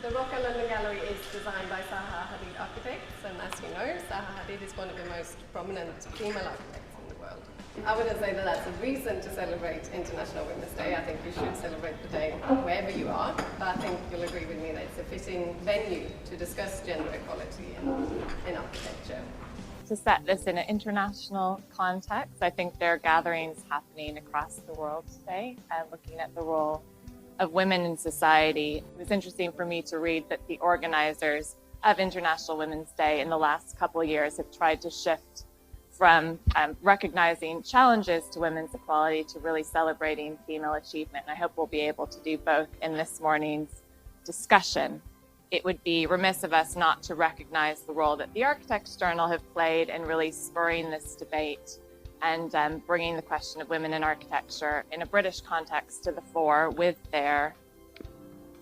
The Roca London Gallery is designed by Zaha Hadid Architects, and as you know, Zaha Hadid is one of the most prominent female architects in the world. I wouldn't say that that's a reason to celebrate International Women's Day. I think you should celebrate the day wherever you are, but I think you'll agree with me that it's a fitting venue to discuss gender equality in architecture. To set this in an international context, I think there are gatherings happening across the world today, looking at the role of women in society. It was interesting for me to read that the organizers of International Women's Day in the last couple of years have tried to shift from recognizing challenges to women's equality to really celebrating female achievement. And I hope we'll be able to do both in this morning's discussion. It would be remiss of us not to recognize the role that the Architects Journal have played in really spurring this debate and bringing the question of women in architecture in a British context to the fore with their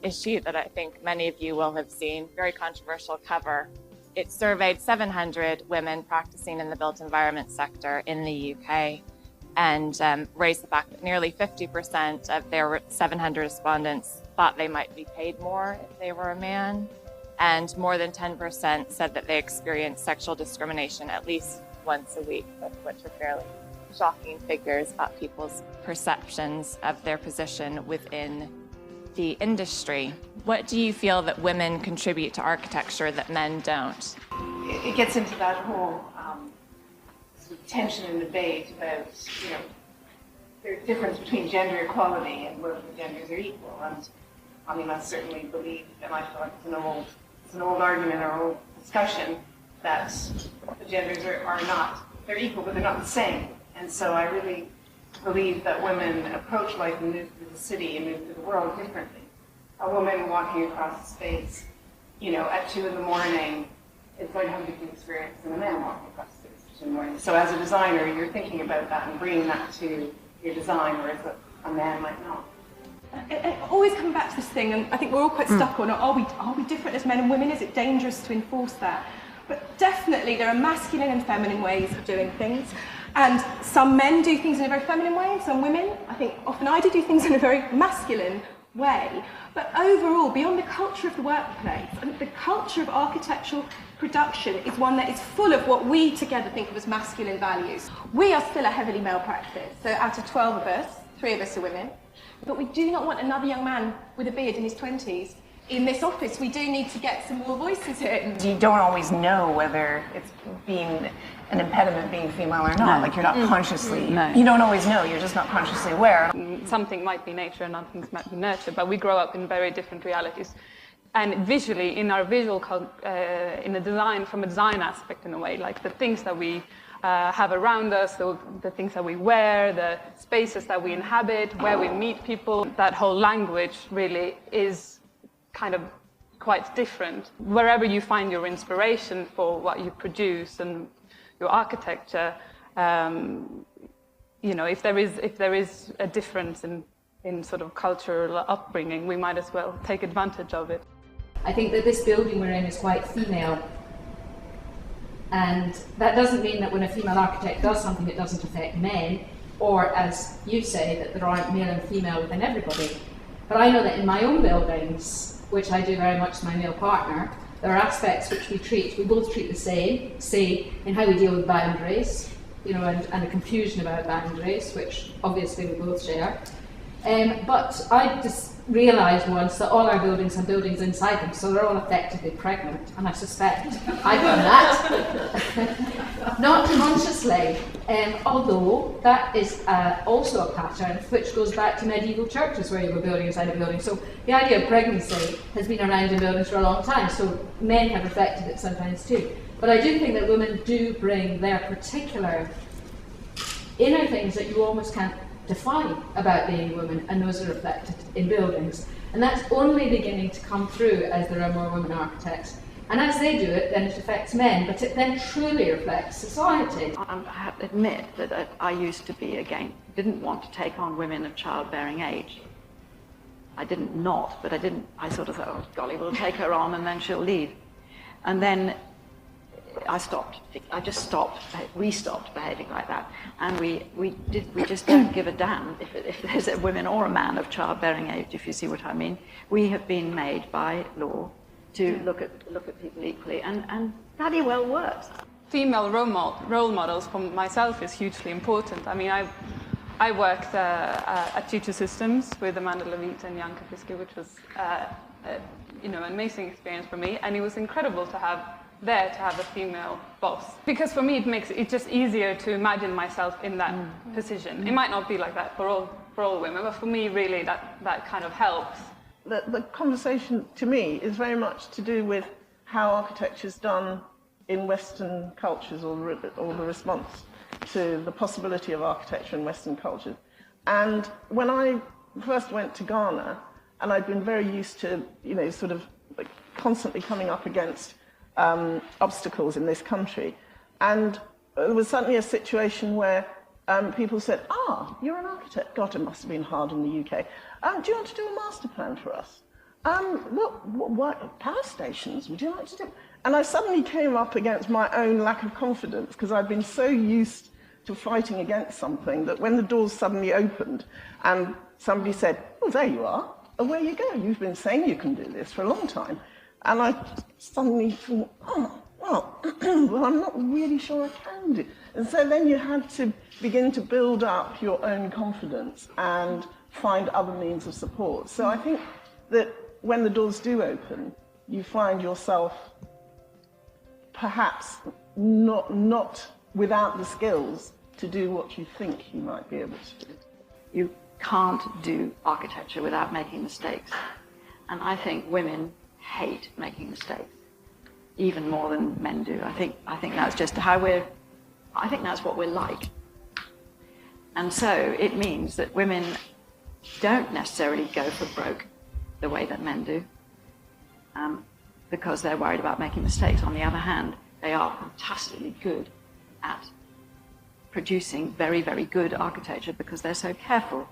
issue that I think many of you will have seen, very controversial cover. It surveyed 700 women practicing in the built environment sector in the UK and raised the fact that nearly 50% of their 700 respondents thought they might be paid more if they were a man, and more than 10% said that they experienced sexual discrimination at least once a week, which are fairly shocking figures about people's perceptions of their position within the industry. What do you feel that women contribute to architecture that men don't? It gets into that whole sort of tension and debate about, there's a difference between gender equality and whether the genders are equal. And I mean, that's certainly believed, and I feel like it's an old argument or old discussion that the genders are not, they're equal, but they're not the same. And so I really believe that women approach life and move through the city and move through the world differently. A woman walking across the space, at 2 in the morning is going to have a different experience than a man walking across the space at 2 in the morning. So as a designer, you're thinking about that and bringing that to your design, whereas a man might not. It always comes back to this thing, and I think we're all quite stuck on, are we different as men and women? Is it dangerous to enforce that? But definitely there are masculine and feminine ways of doing things. And some men do things in a very feminine way, and some women, I think often I do things in a very masculine way. But overall, beyond the culture of the workplace, and the culture of architectural production is one that is full of what we together think of as masculine values. We are still a heavily male practice, so out of 12 of us, 3 of us are women. But we do not want another young man with a beard in his 20s in this office. We do need to get some more voices in. You don't always know whether it's being an impediment being female or not. Like you're not consciously, you don't always know, you're just not consciously aware. Something might be nature and other things might be nurture, but we grow up in very different realities. And visually, in our visual, in the design, from a design aspect in a way, like the things that we have around us, the things that we wear, the spaces that we inhabit, where we meet people, that whole language really is kind of quite different. Wherever you find your inspiration for what you produce and your architecture, if there is a difference in sort of cultural upbringing, we might as well take advantage of it. I think that this building we're in is quite female. And that doesn't mean that when a female architect does something, it doesn't affect men, or as you say, that there aren't male and female within everybody. But I know that in my own buildings, which I do very much with my male partner, there are aspects which we both treat the same, say in how we deal with boundaries, and the confusion about boundaries, which obviously we both share. But I just realised once that all our buildings have buildings inside them, so they're all effectively pregnant, and I suspect I've done that. Not consciously, although that is also a pattern which goes back to medieval churches where you were building inside a building. So the idea of pregnancy has been around in buildings for a long time, so men have affected it sometimes too. But I do think that women do bring their particular inner things that you almost can't define about being a woman, and those are reflected in buildings. And that's only beginning to come through as there are more women architects. And as they do it, then it affects men, but it then truly reflects society. I have to admit that I used to be didn't want to take on women of childbearing age. I didn't not, but I sort of thought, oh golly, we'll take her on and then she'll leave. And then I stopped. We stopped behaving like that, and we just don't give a damn if there's a woman or a man of childbearing age, if you see what I mean. We have been made by law to look at people equally, and bloody well works. Female role models for myself is hugely important. I mean, I worked at Tutor Systems with Amanda Levitt and Jan Kapiski, which was an amazing experience for me, and it was incredible to have a female boss, because for me it makes it just easier to imagine myself in that position. It might not be like that for all women, but for me really that kind of helps. The conversation to me is very much to do with how architecture is done in Western cultures, or the response to the possibility of architecture in Western cultures. And when I first went to Ghana, and I'd been very used to, sort of like constantly coming up against obstacles in this country, and there was suddenly a situation where people said, you're an architect. God, it must have been hard in the UK. Do you want to do a master plan for us? What power stations would you like to do? And I suddenly came up against my own lack of confidence, because I'd been so used to fighting against something that when the doors suddenly opened and somebody said, oh, there you are, away you go. You've been saying you can do this for a long time. And I suddenly thought, well, I'm not really sure I can do. And so then you had to begin to build up your own confidence and find other means of support. So I think that when the doors do open, you find yourself perhaps not without the skills to do what you think you might be able to do. You can't do architecture without making mistakes. And I think women hate making mistakes, even more than men do. I think that's just I think that's what we're like. And so it means that women don't necessarily go for broke the way that men do, because they're worried about making mistakes. On the other hand, they are fantastically good at producing very, very good architecture because they're so careful.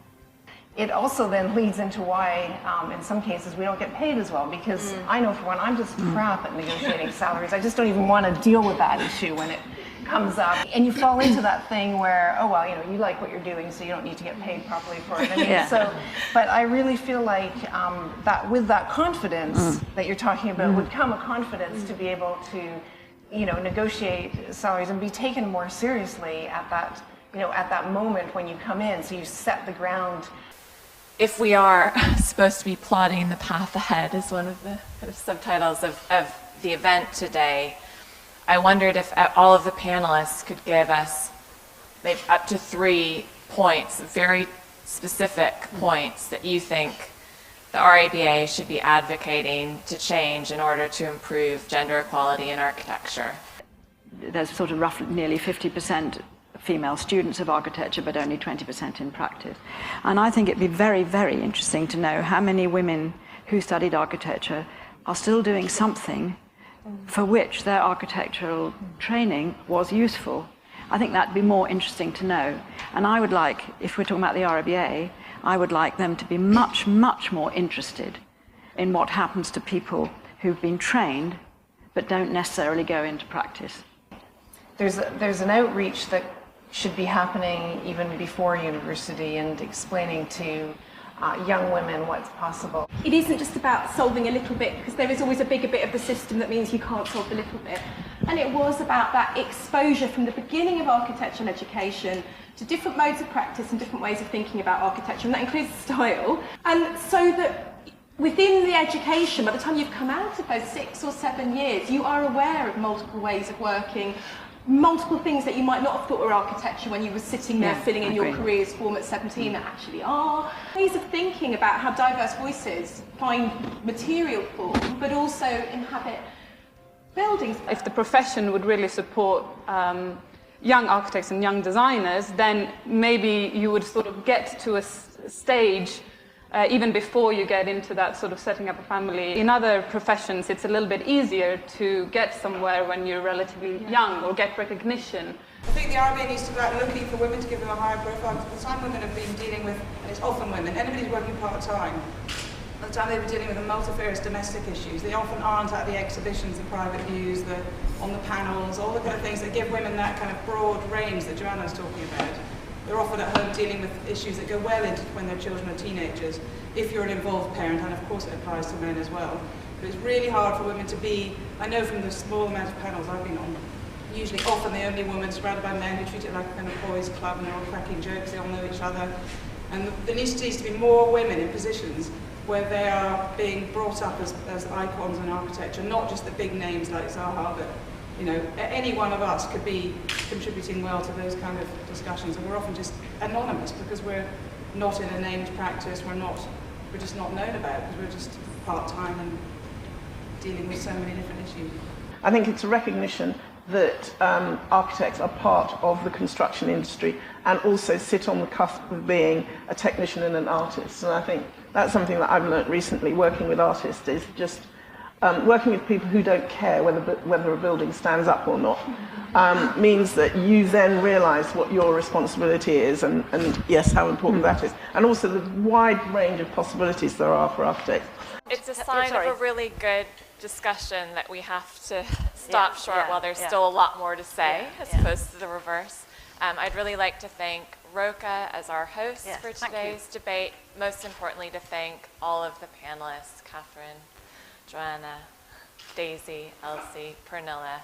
It also then leads into why, in some cases, we don't get paid as well, because I know for one, I'm just crap at negotiating salaries. I just don't even want to deal with that issue when it comes up. And you fall into that thing where, oh, well, you like what you're doing, so you don't need to get paid properly for it. I mean, but I really feel like that with that confidence that you're talking about would come a confidence to be able to, negotiate salaries and be taken more seriously at that, at that moment when you come in. So you set the ground. If we are supposed to be plotting the path ahead, is one of the kind of subtitles of the event today, I wondered if all of the panelists could give us maybe up to 3 points, very specific points that you think the RABA should be advocating to change in order to improve gender equality in architecture. There's sort of roughly nearly 50% female students of architecture, but only 20% in practice. And I think it'd be very, very interesting to know how many women who studied architecture are still doing something for which their architectural training was useful. I think that'd be more interesting to know. And I would like, if we're talking about the RABA, I would like them to be much, much more interested in what happens to people who've been trained but don't necessarily go into practice. There's an outreach that should be happening even before university and explaining to young women what's possible. It isn't just about solving a little bit, because there is always a bigger bit of the system that means you can't solve the little bit. And it was about that exposure from the beginning of architectural education to different modes of practice and different ways of thinking about architecture, and that includes style. And so that within the education, by the time you've come out of those 6 or 7 years, you are aware of multiple ways of working, multiple things that you might not have thought were architecture when you were sitting there filling in your careers form at 17 that actually are. Ways of thinking about how diverse voices find material form, but also inhabit buildings. If the profession would really support young architects and young designers, then maybe you would sort of get to a stage even before you get into that sort of setting up a family. In other professions, it's a little bit easier to get somewhere when you're relatively young or get recognition. I think the RBA needs to go out looking for women to give them a higher profile. By the time women have been dealing with, and it's often women, anybody's working part-time, by the time they've been dealing with the multifarious domestic issues, they often aren't at the exhibitions, the private views, on the panels, all the kind of things that give women that kind of broad range that Joanna was talking about. They're often at home dealing with issues that go well into when their children are teenagers, if you're an involved parent, and of course it applies to men as well. But it's really hard for women to be, I know from the small amount of panels I've been on, usually often the only woman surrounded by men who treat it like a kind of boys' club and they're all cracking jokes, they all know each other. And there needs to be more women in positions where they are being brought up as icons in architecture, not just the big names like Zaha, but you know, any one of us could be contributing well to those kind of discussions, and we're often just anonymous because we're not in a named practice, we're just not known about because we're just part-time and dealing with so many different issues. I think it's a recognition that architects are part of the construction industry and also sit on the cusp of being a technician and an artist. And I think that's something that I've learnt recently working with artists, is just working with people who don't care whether a building stands up or not, means that you then realise what your responsibility is and yes, how important that is. And also the wide range of possibilities there are for architects. It's a sign of a really good discussion that we have to stop short while there's still a lot more to say, as opposed to the reverse. I'd really like to thank Roca as our host for today's debate. Most importantly, to thank all of the panelists, Catherine, Joanna, Daisy, Elsie, Pernilla.